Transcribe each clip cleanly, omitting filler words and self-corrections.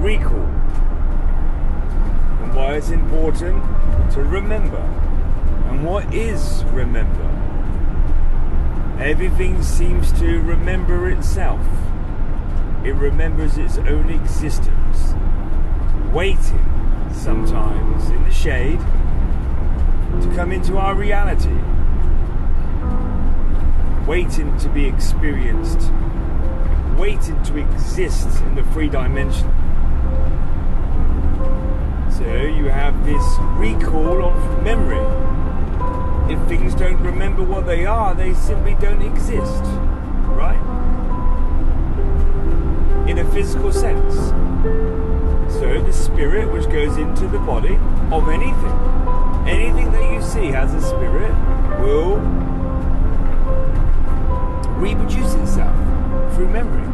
recall. And why it's important to remember. And what is remember? Everything seems to remember itself. It remembers its own existence, waiting sometimes in the shade to come into our reality, waiting to be experienced, waiting to exist in the 3 dimension. So you have this recall of memory. If things don't remember what they are, they simply don't exist, right? In a physical sense. So the spirit which goes into the body of anything that you see has a spirit will reproduce itself through memory.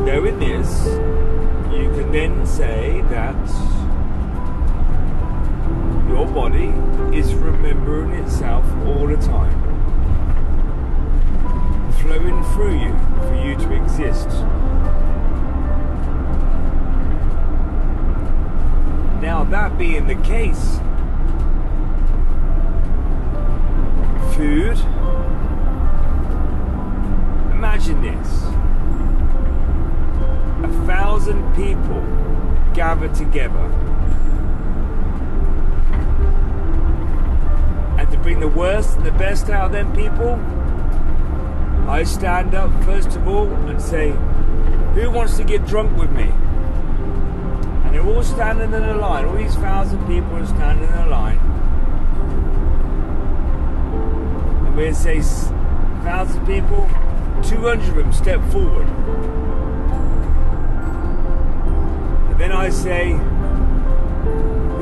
Knowing this, you can then say that your body is remembering itself all the time, flowing through you for you to exist. Now, that being the case, food, imagine this: 1,000 people gathered together, and to bring the worst and the best out of them people, I stand up first of all and say, who wants to get drunk with me? And they're all standing in a line. All these 1,000 people are standing in a line. And we'll say 1,000 people, 200 of them step forward. And then I say,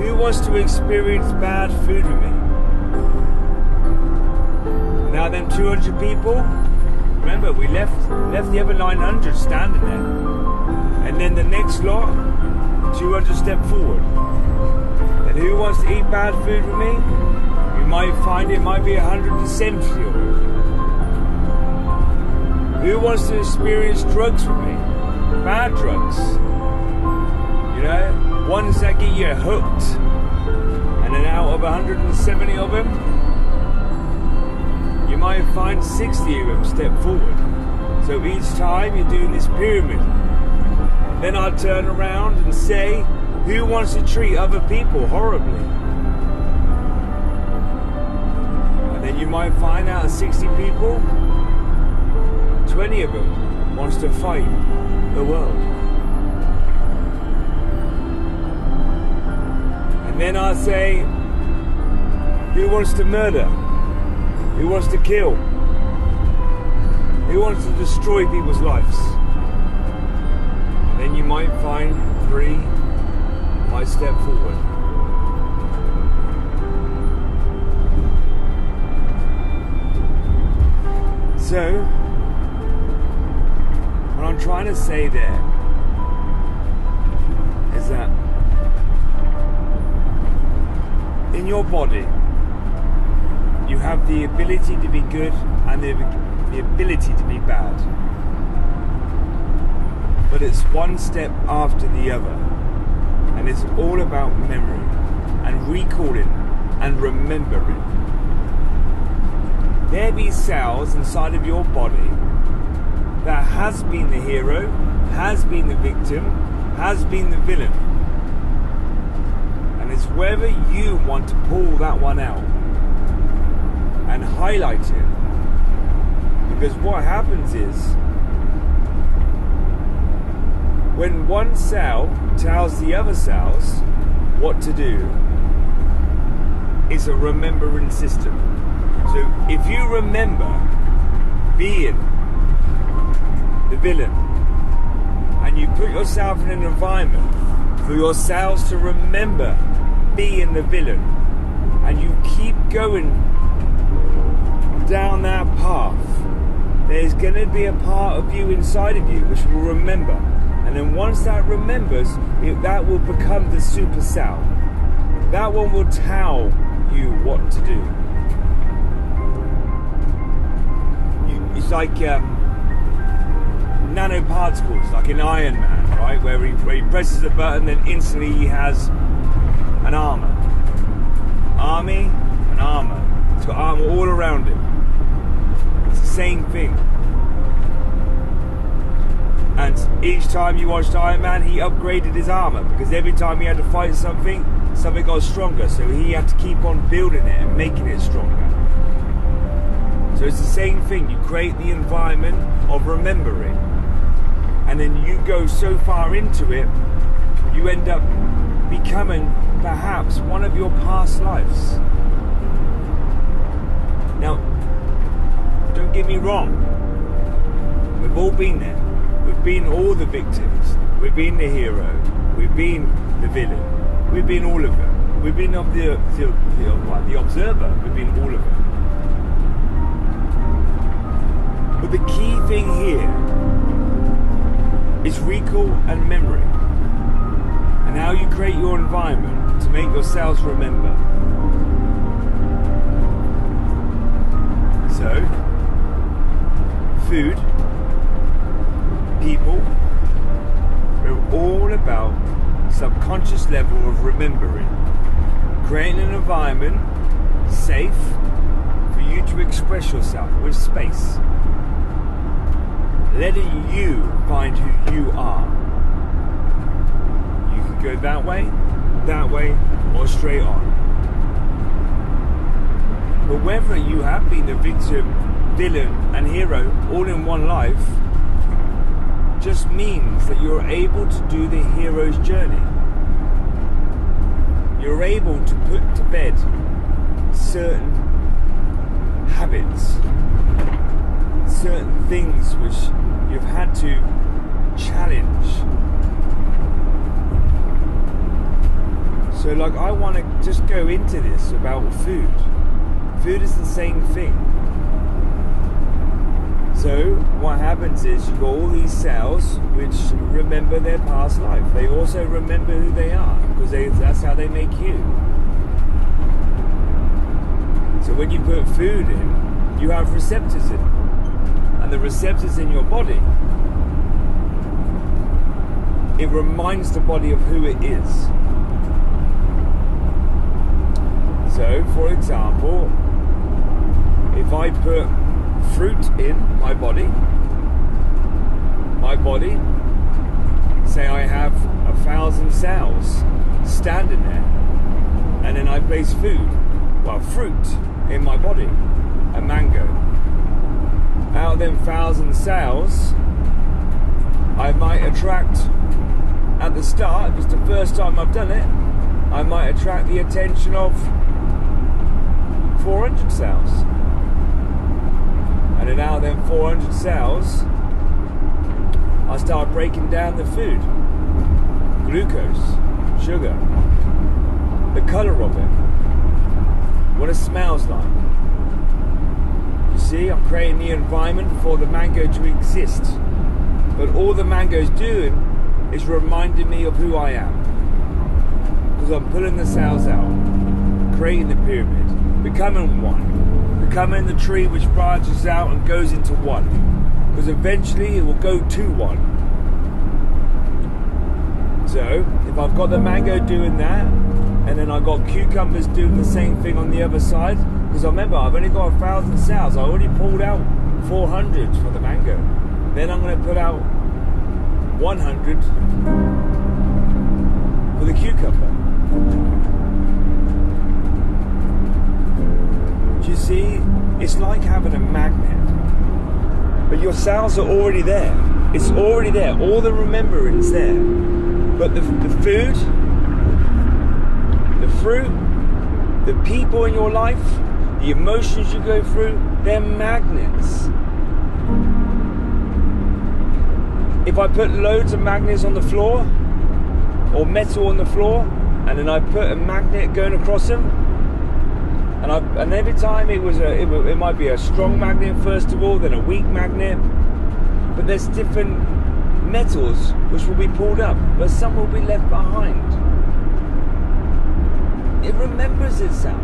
who wants to experience bad food with me? And now them 200 people, remember we left the other 900 standing there. And then the next lot, 200 step forward. And who wants to eat bad food with me? You might find it might be 170 of them. Who wants to experience drugs with me? Bad drugs. You know, ones that get you hooked. And then out of 170 of them, you might find 60 of them step forward. So each time you're doing this pyramid. Then I'll turn around and say, who wants to treat other people horribly? And then you might find out 60 people, 20 of them wants to fight the world. And then I'll say, who wants to murder? Who wants to kill? Who wants to destroy people's lives? Then you might find 3 might step forward. So, what I'm trying to say there is that in your body you have the ability to be good and the ability to be bad. But it's one step after the other, and it's all about memory and recalling and remembering. There be cells inside of your body that has been the hero, has been the victim, has been the villain, and it's whether you want to pull that one out and highlight it. Because what happens is, when one cell tells the other cells what to do, it's a remembering system. So if you remember being the villain, and you put yourself in an environment for your cells to remember being the villain, and you keep going down that path, there's going to be a part of you inside of you which will remember. And then once that remembers, that will become the super cell. That one will tell you what to do. It's like nanoparticles, like in Iron Man, right? Where he presses a button, then instantly he has an armor. Army and armor. He's got armor all around him. It's the same thing. And each time you watched Iron Man, he upgraded his armor, because every time he had to fight something got stronger. So he had to keep on building it and making it stronger. So it's the same thing. You create the environment of remembering, and then you go so far into it, you end up becoming perhaps one of your past lives. Now, don't get me wrong. We've all been there. We've been all the victims. We've been the hero. We've been the villain. We've been all of them. We've been of the observer. We've been all of them. But the key thing here is recall and memory, and how you create your environment to make yourselves remember. So, food, people, are all about subconscious level of remembering, creating an environment safe for you to express yourself with space. Letting you find who you are. You can go that way, or straight on. But whether you have been the victim, villain, and hero all in one life, just means that you're able to do the hero's journey. You're able to put to bed certain habits, certain things which you've had to challenge. So like, I want to just go into this about food. Food is the same thing. So what happens is you've got all these cells which remember their past life. They also remember who they are, because that's how they make you. So when you put food in, you have receptors in. And the receptors in your body, it reminds the body of who it is. So, for example, if I put fruit in my body, say I have 1,000 cells standing there, and then I place fruit in my body, a mango. Out of them 1,000 cells, I might attract, at the start, if it's the first time I've done it, I might attract the attention of 400 cells. And then out of them 400 cells, I start breaking down the food. Glucose, sugar, the colour of it, what it smells like. You see, I'm creating the environment for the mango to exist. But all the mango's doing is reminding me of who I am. Because I'm pulling the cells out, creating the pyramid, becoming one, becoming the tree which branches out and goes into one. Because eventually it will go to one. So, if I've got the mango doing that, and then I've got cucumbers doing the same thing on the other side, because remember, I've only got 1,000 cells. I already pulled out 400 for the mango. Then I'm going to put out 100 for the cucumber. Do you see? It's like having a magnet. But your cells are already there. It's already there. All the remembrance there. But the food, the fruit, the people in your life, the emotions you go through, they're magnets. If I put loads of magnets on the floor, or metal on the floor, and then I put a magnet going across them, and every time it might be a strong magnet first of all, then a weak magnet, but there's different metals which will be pulled up, but some will be left behind. It remembers itself.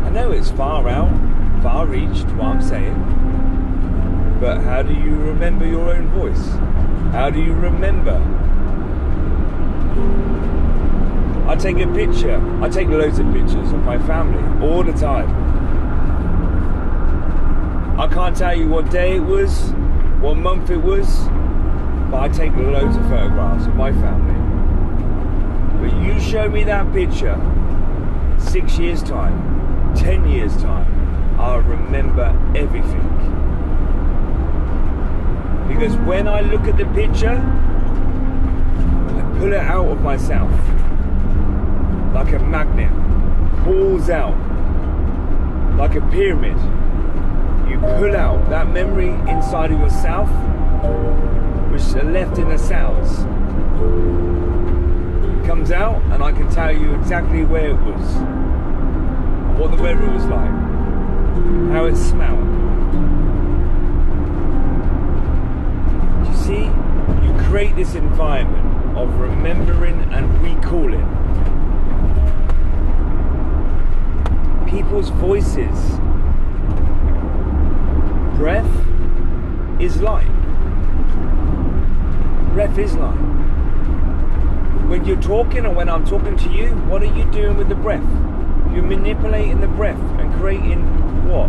I know it's far out, far reached, what I'm saying, But how do you remember your own voice? How do you remember? I take a picture. I take loads of pictures of my family all the time. I can't tell you what day it was, what month it was, but I take loads of photographs of my family. But you show me that picture 6 years time, 10 years time, I'll remember everything. Because when I look at the picture, I pull it out of myself like a magnet, pulls out like a pyramid. You pull out that memory inside of yourself, which is left in the cells. It comes out, and I can tell you exactly where it was, and what the weather was like, how it smelled. You see, you create this environment of remembering and recalling. People's voices. Breath is light. Breath is light. When you're talking, or when I'm talking to you, what are you doing with the breath? You're manipulating the breath and creating what?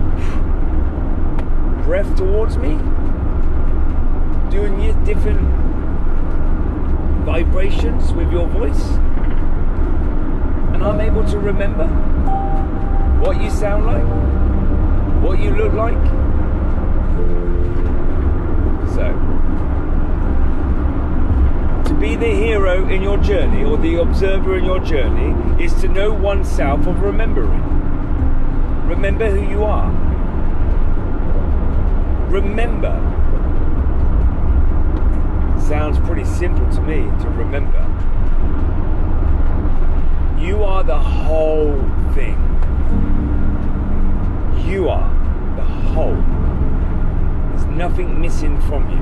Breath towards me? Doing different vibrations with your voice? And I'm able to remember what you sound like, what you look like. So, to be the hero in your journey, or the observer in your journey, is to know oneself of remembering. Remember who you are. Remember. Sounds pretty simple to me to remember. You are the whole thing. You are the whole. There's nothing missing from you.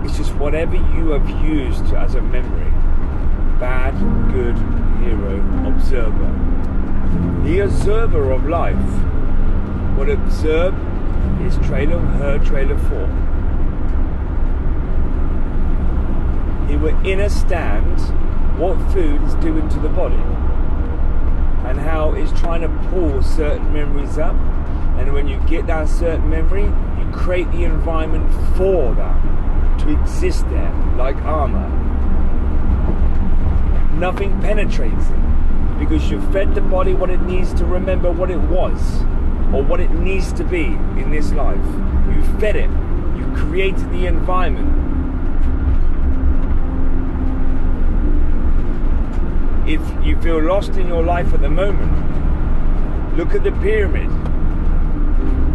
It's just whatever you have used as a memory. Bad, good, hero, observer. The observer of life. What observe is trailer, her trailer 4. He will understand what food is doing to the body, and how it's trying to pull certain memories up, and when you get that certain memory, you create the environment for that to exist there, like armor. Nothing penetrates it, because you've fed the body what it needs to remember what it was, or what it needs to be in this life. You fed it, you created the environment. If you feel lost in your life at the moment, look at the pyramid.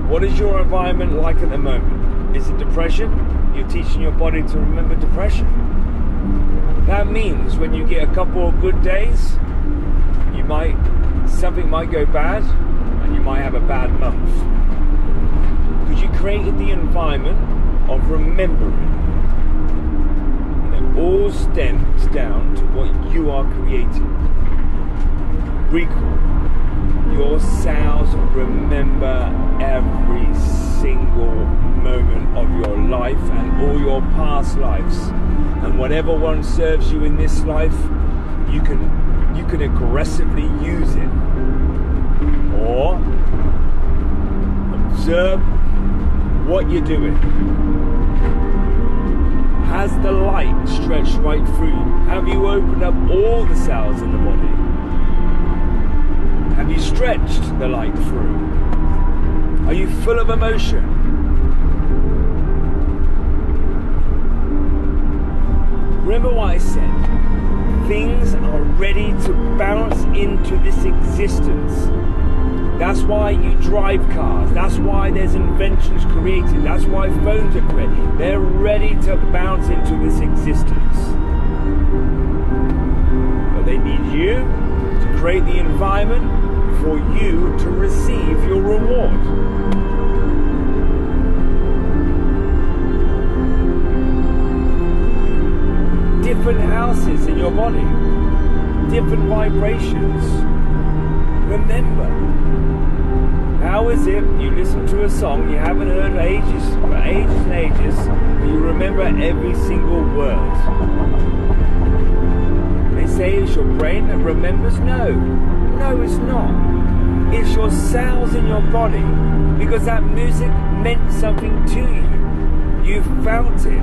What is your environment like at the moment? Is it depression? You're teaching your body to remember depression. That means when you get a couple of good days, something might go bad, and you might have a bad month. Because you created the environment of remembering. All stems down to what you are creating. Recall. Your cells remember every single moment of your life and all your past lives. And whatever one serves you in this life, you can aggressively use it. Or observe what you're doing. Has the light stretched right through you? Have you opened up all the cells in the body? Have you stretched the light through? Are you full of emotion? Remember what I said? Things are ready to bounce into this existence. That's why you drive cars. That's why there's inventions created. That's why phones are created. They're ready to bounce into this existence. But they need you to create the environment for you to receive your reward. Different houses in your body. Different vibrations. Remember. how is it you listen to a song you haven't heard for ages and ages, but you remember every single word? They say it's your brain that remembers. No, it's not. It's your cells in your body, because that music meant something to you. You felt it.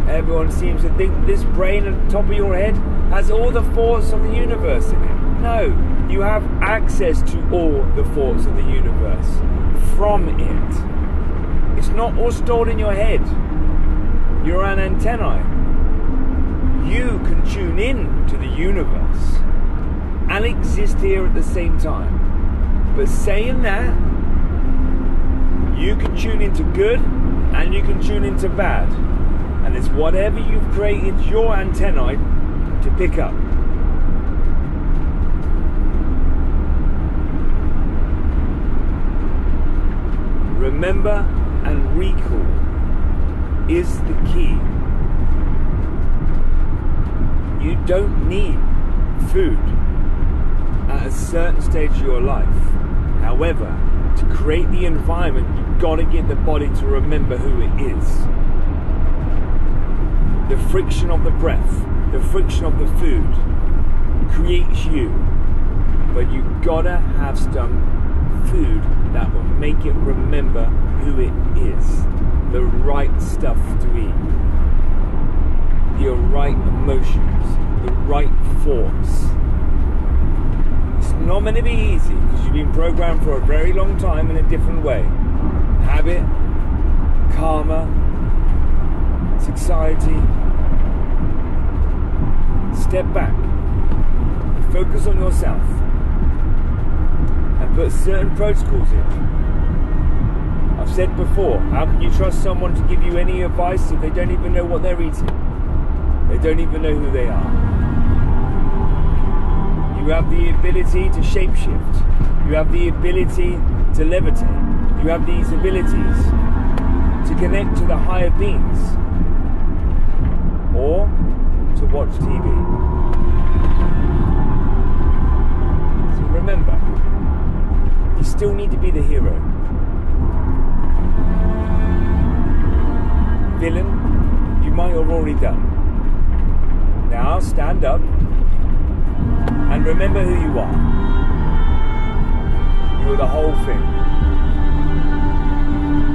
Everyone seems to think this brain at the top of your head has all the thoughts of the universe in it. No, you have access to all the thoughts of the universe from it. It's not all stored in your head. You're an antennae. You can tune in to the universe and exist here at the same time. But saying that, you can tune into good and you can tune into bad. And it's whatever you've created your antennae to pick up. Remember and recall is the key. You don't need food at a certain stage of your life. However, to create the environment, you've got to get the body to remember who it is. The friction of the breath, the friction of the food creates you. But you've got to have some food that will make it remember who it is. The right stuff to eat. Your right emotions, the right thoughts. It's not meant to be easy, because you've been programmed for a very long time in a different way. Habit, karma, society. Step back, focus on yourself, and put certain protocols in. I've said before, how can you trust someone to give you any advice if they don't even know what they're eating? They don't even know who they are. You have the ability to shapeshift. You have the ability to levitate. You have these abilities to connect to the higher beings, or to watch TV. So remember, you still need to be the hero. Villain, you might have already done. Now stand up and remember who you are. You're the whole thing.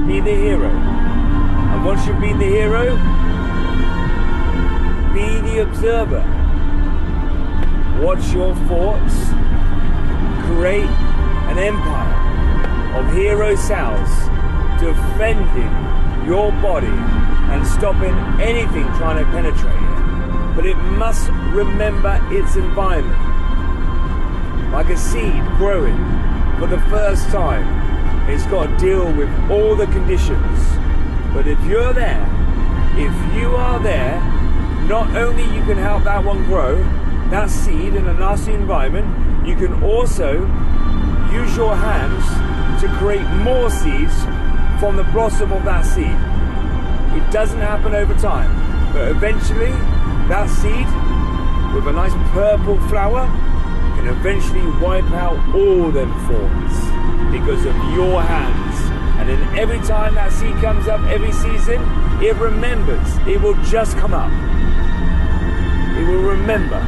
Be the hero. And once you be the hero, be the observer. Watch your thoughts create an empire of hero cells defending your body and stopping anything trying to penetrate it. But it must remember its environment. Like a seed growing for the first time, it's got to deal with all the conditions. But if you're there, if you are there, not only you can help that one grow, that seed in a nasty environment, you can also use your hands to create more seeds from the blossom of that seed. It doesn't happen over time, but eventually that seed with a nice purple flower can eventually wipe out all them thorns because of your hands. And then every time that seed comes up, every season, it remembers. It will just come up. It will remember.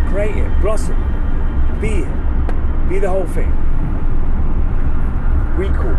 Create it, blossom, be it, be the whole thing. Recall.